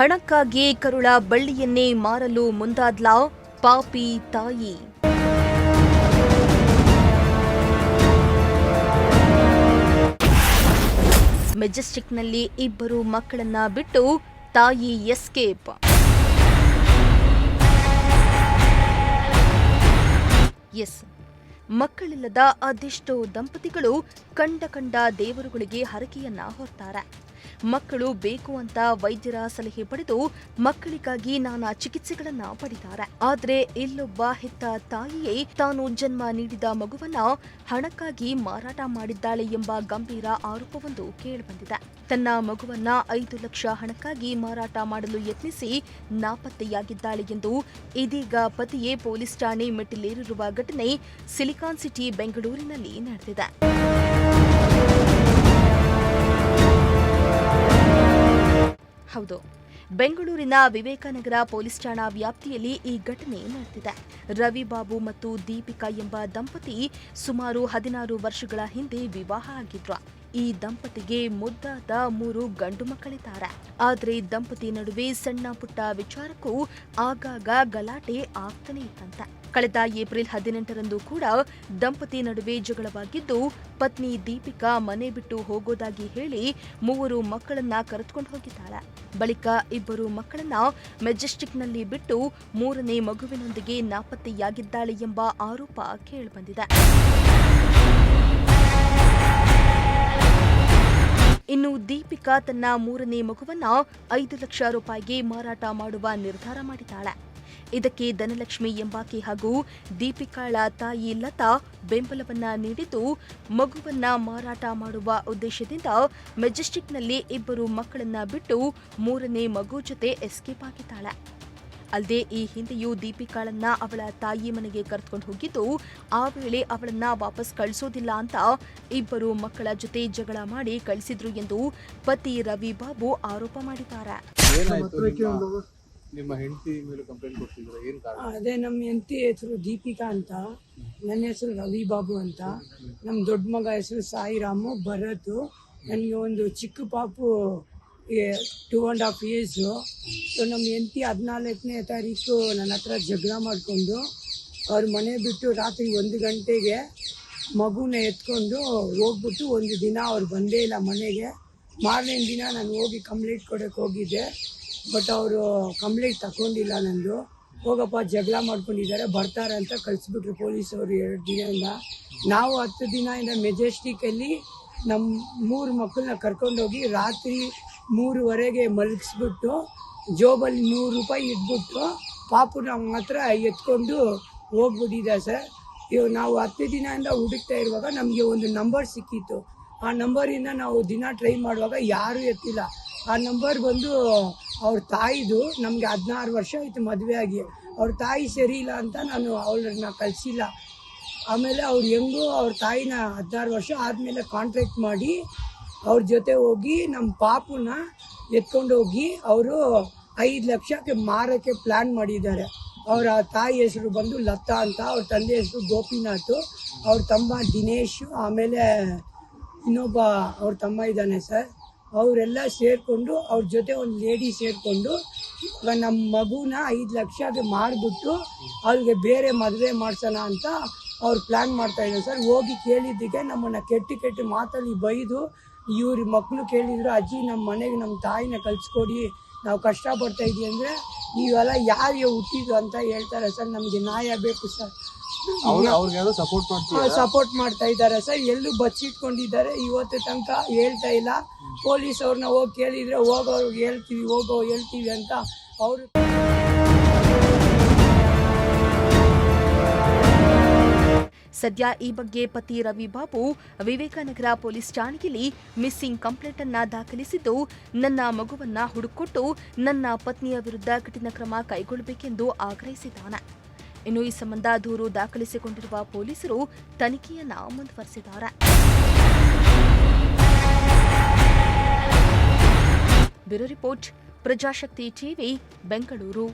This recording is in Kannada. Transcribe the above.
ಹಣಕ್ಕಾಗಿ ಕರುಳ ಬಳ್ಳಿಯನ್ನೇ ಮಾರಲು ಮುಂದಾದ್ಲ ಪಾಪಿ ತಾಯಿ. ಮೆಜೆಸ್ಟಿಕ್ನಲ್ಲಿ ಇಬ್ಬರು ಮಕ್ಕಳನ್ನ ಬಿಟ್ಟು ತಾಯಿ ಎಸ್ಕೇಪ್. ಮಕ್ಕಳಿಲ್ಲದ ಅದೆಷ್ಟೋ ದಂಪತಿಗಳು ಕಂಡ ದೇವರುಗಳಿಗೆ ಹರಕೆಯನ್ನ ಹೊರ್ತಾರೆ. ಮಕ್ಕಳು ಬೇಕು ಅಂತ ವೈದ್ಯರ ಸಲಹೆ ಪಡೆದು ಮಕ್ಕಳಿಗಾಗಿ ನಾನಾ ಚಿಕಿತ್ಸೆಗಳನ್ನ ಪಡಿತಾರೆ. ಆದ್ರೆ ಇಲ್ಲೊಬ್ಬ ಹೆತ್ತ ತಾಯಿಯೇ ತಾನು ಜನ್ಮ ನೀಡಿದ ಮಗುವನ್ನ ಹಣಕ್ಕಾಗಿ ಮಾರಾಟ ಮಾಡಿದ್ದಾಳೆ ಎಂಬ ಗಂಭೀರ ಆರೋಪವೊಂದು ಕೇಳಿಬಂದಿದೆ. ತನ್ನ ಮಗುವನ್ನ 5 ಲಕ್ಷ ಹಣಕ್ಕಾಗಿ ಮಾರಾಟ ಮಾಡಲು ಯತ್ನಿಸಿ ನಾಪತ್ತೆಯಾಗಿದ್ದಾಳೆ ಎಂದು ಇದೀಗ ಪತಿಯೇ ಪೊಲೀಸ್ ಠಾಣೆ ಮೆಟ್ಟಿಲೇರಿರುವ ಘಟನೆ ಸಿಲಿಕಾನ್ ಸಿಟಿ ಬೆಂಗಳೂರಿನಲ್ಲಿ ನಡೆದಿದೆ. ಹೌದು, ಬೆಂಗಳೂರಿನ ವಿವೇಕನಗರ ಪೊಲೀಸ್ ಠಾಣಾ ವ್ಯಾಪ್ತಿಯಲ್ಲಿ ಈ ಘಟನೆ ನಡೆದಿದೆ. ರವಿಬಾಬು ಮತ್ತು ದೀಪಿಕಾ ಎಂಬ ದಂಪತಿ ಸುಮಾರು 16 ವರ್ಷಗಳ ಹಿಂದೆ ವಿವಾಹ ಆಗಿದ್ರು. ಈ ದಂಪತಿಗೆ ಮುದ್ದಾದ 3 ಗಂಡು ಮಕ್ಕಳಿದ್ದಾರೆ. ಆದರೆ ದಂಪತಿ ನಡುವೆ ಸಣ್ಣ ಪುಟ್ಟ ವಿಚಾರಕ್ಕೂ ಆಗಾಗ ಗಲಾಟೆ ಆಗ್ತಾನೆ ಇತ್ತಂತೆ. ಕಳೆದ ಏಪ್ರಿಲ್ 18ರಂದು ಕೂಡ ದಂಪತಿ ನಡುವೆ ಜಗಳವಾಗಿದ್ದು, ಪತ್ನಿ ದೀಪಿಕಾ ಮನೆ ಬಿಟ್ಟು ಹೋಗೋದಾಗಿ ಹೇಳಿ 3 ಮಕ್ಕಳನ್ನ ಕರೆದುಕೊಂಡು ಹೋಗಿದ್ದಾಳೆ. ಬಳಿಕ ಇಬ್ಬರು ಮಕ್ಕಳನ್ನ ಮೆಜೆಸ್ಟಿಕ್ನಲ್ಲಿ ಬಿಟ್ಟು 3ನೇ ಮಗುವಿನೊಂದಿಗೆ ನಾಪತ್ತೆಯಾಗಿದ್ದಾಳೆ ಎಂಬ ಆರೋಪ ಕೇಳಿಬಂದಿದೆ. ಇನ್ನು ದೀಪಿಕಾ ತನ್ನ 3ನೇ ಮಗುವನ್ನ 5 ಲಕ್ಷ ರೂಪಾಯಿಗೆ ಮಾರಾಟ ಮಾಡುವ ನಿರ್ಧಾರ ಮಾಡಿದ್ದಾಳೆ. ಇದಕ್ಕೆ ಧನಲಕ್ಷ್ಮಿ ಎಂಬಾಕೆ ಹಾಗೂ ದೀಪಿಕಾಳ ತಾಯಿ ಲತಾ ಬೆಂಬಲವನ್ನ ನೀಡಿದ್ದು, ಮಗುವನ್ನ ಮಾರಾಟ ಮಾಡುವ ಉದ್ದೇಶದಿಂದ ಮೆಜೆಸ್ಟಿಕ್ನಲ್ಲಿ ಇಬ್ಬರು ಮಕ್ಕಳನ್ನ ಬಿಟ್ಟು 3ನೇ ಮಗು ಜೊತೆ ಎಸ್ಕೇಪ್ ಆಗಿದ್ದಾಳೆ. ಅಲ್ಲದೆ ಈ ಹಿಂದೆಯೂ ದೀಪಿಕಾಳನ್ನ ಅವಳ ತಾಯಿ ಮನೆಗೆ ಕರೆದುಕೊಂಡು ಹೋಗಿದ್ದು, ಆ ವೇಳೆ ಅವಳನ್ನ ವಾಪಸ್ ಕಳಿಸೋದಿಲ್ಲ ಅಂತ ಇಬ್ಬರು ಮಕ್ಕಳ ಜೊತೆ ಜಗಳ ಮಾಡಿ ಕಳಿಸಿದ್ರು ಎಂದು ಪತಿ ರವಿಬಾಬು ಆರೋಪ ಮಾಡಿದ್ದಾರೆ. ಅದೇ ನಮ್ಮ ಹೆಂಡತಿ ಹೆಸರು ದೀಪಿಕಾ ಅಂತ, ನನ್ನ ಹೆಸರು ರವಿಬಾಬು ಅಂತ, ನಮ್ಮ ದೊಡ್ಡ ಮಗ ಹೆಸರು ಸಾಯಿರಾಮು ಭರತ್. ನನಗೆ ಒಂದು ಚಿಕ್ಕ ಪಾಪು 2.5 years. ಸೊ ನಮ್ಮ ಹೆಂಡತಿ 14ನೇ ತಾರೀಕು ನನ್ನ ಹತ್ರ ಜಗಳ ಮಾಡಿಕೊಂಡು ಅವ್ರ ಮನೆ ಬಿಟ್ಟು ರಾತ್ರಿ 1 ಗಂಟೆಗೆ ಮಗುನ ಎತ್ಕೊಂಡು ಹೋಗ್ಬಿಟ್ಟು ಒಂದು ದಿನ ಅವ್ರು ಬಂದೇ ಇಲ್ಲ ಮನೆಗೆ. ಮಾರನೇ ದಿನ ನಾನು ಹೋಗಿ ಕಂಪ್ಲೇಂಟ್ ಕೊಡೋಕ್ಕೆ ಹೋಗಿದ್ದೆ. ಬಟ್ ಅವರು ಕಂಪ್ಲೇಂಟ್ ತಗೊಂಡಿಲ್ಲ. ನಂದು ಹೋಗಪ್ಪ ಜಗಳ ಮಾಡ್ಕೊಂಡಿದ್ದಾರೆ ಬರ್ತಾರೆ ಅಂತ ಕಳಿಸ್ಬಿಟ್ರು ಪೊಲೀಸವರು 2 ದಿನದಿಂದ. ನಾವು 10 ದಿನದಿಂದ ಮೆಜೆಸ್ಟಿಕಲ್ಲಿ ನಮ್ಮ 3 ಮಕ್ಕಳನ್ನ ಕರ್ಕೊಂಡೋಗಿ ರಾತ್ರಿ 3:15 ಮಲಗಿಸ್ಬಿಟ್ಟು ಜೋಬಲ್ಲಿ 100 ರೂಪಾಯಿ ಇಟ್ಬಿಟ್ಟು ಪಾಪುನ ಮಾತ್ರ ಎತ್ಕೊಂಡು ಹೋಗ್ಬಿಟ್ಟಿದೆ ಸರ್. ಇವಾಗ ನಾವು 10 ದಿನದಿಂದ ಹುಡುಕ್ತಾ ಇರುವಾಗ ನಮಗೆ ಒಂದು ನಂಬರ್ ಸಿಕ್ಕಿತ್ತು. ಆ ನಂಬರಿಂದ ನಾವು ದಿನ ಟ್ರೈ ಮಾಡುವಾಗ ಯಾರೂ ಎತ್ತಿಲ್ಲ. ಆ ನಂಬರ್ ಬಂದು ಅವ್ರ ತಾಯಿದು. ನಮಗೆ 16 ವರ್ಷ ಆಯಿತು ಮದುವೆ ಆಗಿ. ಅವ್ರ ತಾಯಿ ಸರಿ ಇಲ್ಲ ಅಂತ ನಾನು ಅವಳನ್ನ ಕಳಿಸಿಲ್ಲ. ಆಮೇಲೆ ಅವ್ರು ಹೆಂಗೂ ಅವ್ರ ತಾಯಿನ 16 ವರ್ಷ ಆದಮೇಲೆ ಕಾಂಟ್ಯಾಕ್ಟ್ ಮಾಡಿ ಅವ್ರ ಜೊತೆ ಹೋಗಿ ನಮ್ಮ ಪಾಪುನ ಎತ್ಕೊಂಡು ಹೋಗಿ ಅವರು 5 ಲಕ್ಷಕ್ಕೆ ಮಾರೋಕ್ಕೆ ಪ್ಲ್ಯಾನ್ ಮಾಡಿದ್ದಾರೆ. ಅವರ ತಾಯಿ ಹೆಸರು ಬಂದು ಲತಾ ಅಂತ, ಅವ್ರ ತಂದೆ ಹೆಸರು ಗೋಪಿನಾಥ್, ಅವ್ರ ತಮ್ಮ ದಿನೇಶ್, ಆಮೇಲೆ ಇನ್ನೊಬ್ಬ ಅವ್ರ ತಮ್ಮ ಇದ್ದಾನೆ ಸರ್. ಅವರೆಲ್ಲ ಸೇರಿಕೊಂಡು ಅವ್ರ ಜೊತೆ ಒಂದು ಲೇಡಿ ಸೇರಿಕೊಂಡು ಇವಾಗ ನಮ್ಮ ಮಗುನ 5 ಲಕ್ಷಕ್ಕೆ ಮಾರಿಬಿಟ್ಟು ಅವ್ರಿಗೆ ಬೇರೆ ಮದುವೆ ಮಾಡ್ಸೋಣ ಅಂತ ಅವ್ರು ಪ್ಲ್ಯಾನ್ ಮಾಡ್ತಾಯಿದ್ದಾರೆ ಸರ್. ಹೋಗಿ ಕೇಳಿದ್ದಕ್ಕೆ ನಮ್ಮನ್ನು ಕೆಟ್ಟ ಮಾತಲ್ಲಿ ಬೈದು ಇವ್ರ ಮಕ್ಕಳು ಕೇಳಿದ್ರು, ಅಜ್ಜಿ ನಮ್ಮ ಮನೆಗೆ ನಮ್ಮ ತಾಯಿನ ಕಳಿಸ್ಕೊಡಿ, ನಾವು ಕಷ್ಟಪಡ್ತಾ ಇದ್ದೀವಿ ಅಂದರೆ ನೀವೆಲ್ಲ ಯಾರಿಗೆ ಹುಟ್ಟಿದ್ದು ಅಂತ ಹೇಳ್ತಾರೆ ಸರ್. ನಮಗೆ ನ್ಯಾಯ ಬೇಕು ಸರ್. ಸಪೋರ್ಟ್ ಮಾಡ್ತಾ ಇದ್ದಾರೆ ಸರ್. ಎಲ್ಲೂ ಬಚ್ಚಿಟ್ಕೊಂಡಿದ್ದಾರೆ. ಇವತ್ತು ತನಕ ಹೇಳ್ತಾ ಇಲ್ಲ. ಪೊಲೀಸ್ ಅವ್ರನ್ನ ಹೋಗಿ ಕೇಳಿದ್ರೆ ಹೋಗೋರ್ಗೆ ಹೇಳ್ತೀವಿ ಅಂತ ಅವರು. ಸದ್ಯ ಈ ಬಗ್ಗೆ ಪತಿ ರವಿಬಾಬು ವಿವೇಕನಗರ ಪೊಲೀಸ್ ಠಾಣೆಯಲ್ಲಿ ಮಿಸ್ಸಿಂಗ್ ಕಂಪ್ಲೇಂಟ್ ಅನ್ನ ದಾಖಲಿಸಿದ್ದು, ನನ್ನ ಮಗುವನ್ನ ಹುಡುಕೊಟ್ಟು ನನ್ನ ಪತ್ನಿಯ ವಿರುದ್ಧ ಕಠಿಣ ಕ್ರಮ ಕೈಗೊಳ್ಳಬೇಕೆಂದು ಆಗ್ರಹಿಸಿದ್ದಾನೆ. ಇನ್ನು ಈ ಸಂಬಂಧ ದೂರು ದಾಖಲಿಸಿಕೊಂಡಿರುವ ಪೊಲೀಸರು ತನಿಖೆಯನ್ನ ಮುಂದುವರೆಸಿದ್ದಾರೆ. Bureau report, Prajashakti TV, Bengaluru.